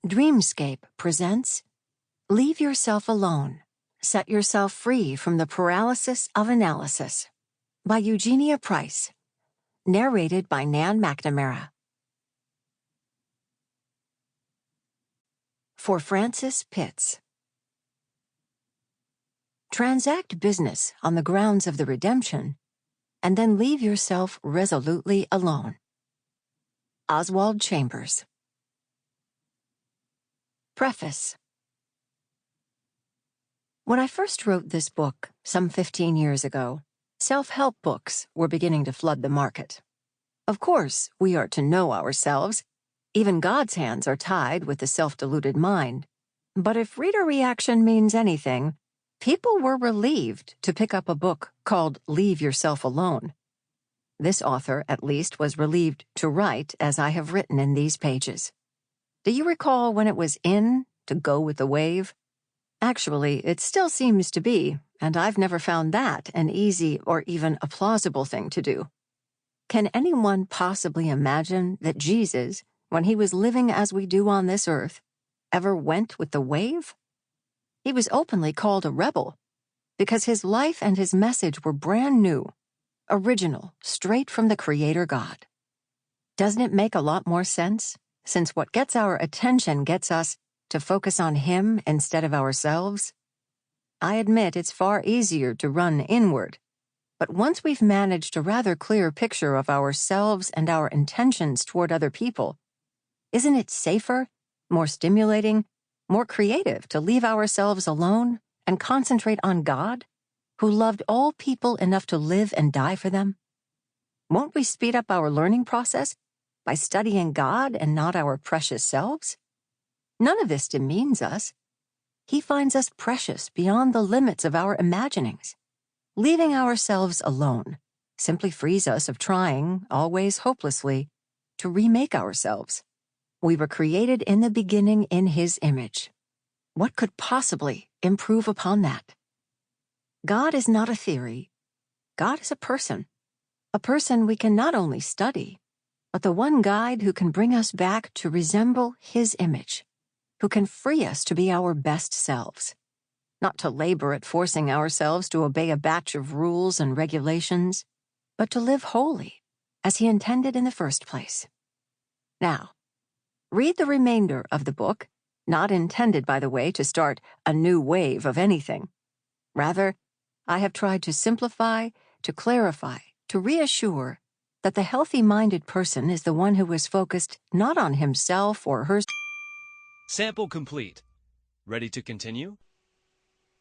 Dreamscape presents Leave Yourself Alone. Set Yourself Free from the Paralysis of Analysis by Eugenia Price. Narrated by Nan Mcnamara. For Francis Pitts. Transact business on the grounds of the redemption, and then leave yourself resolutely alone. Oswald Chambers. Preface. When I first wrote this book, some 15 years ago, self-help books were beginning to flood the market. Of course, we are to know ourselves. Even God's hands are tied with the self-deluded mind. But if reader reaction means anything, people were relieved to pick up a book called Leave Yourself Alone. This author, at least, was relieved to write as I have written in these pages. Do you recall when it was in to go with the wave? Actually, it still seems to be, and I've never found that an easy or even a plausible thing to do. Can anyone possibly imagine that Jesus, when he was living as we do on this earth, ever went with the wave? He was openly called a rebel because his life and his message were brand new, original, straight from the Creator God. Doesn't it make a lot more sense, since what gets our attention gets us to focus on him instead of ourselves? I admit it's far easier to run inward, but once we've managed a rather clear picture of ourselves and our intentions toward other people, isn't it safer, more stimulating, more creative to leave ourselves alone and concentrate on God, who loved all people enough to live and die for them? Won't we speed up our learning process by studying God and not our precious selves? None of this demeans us. He finds us precious beyond the limits of our imaginings. Leaving ourselves alone simply frees us of trying, always hopelessly, to remake ourselves. We were created in the beginning in His image. What could possibly improve upon that? God is not a theory. God is a person we can not only study, but the one guide who can bring us back to resemble His image, who can free us to be our best selves, not to labor at forcing ourselves to obey a batch of rules and regulations, but to live wholly, as He intended in the first place. Now, read the remainder of the book, not intended, by the way, to start a new wave of anything. Rather, I have tried to simplify, to clarify, to reassure that the healthy-minded person is the one who is focused not on himself or her. Sample complete. Ready to continue?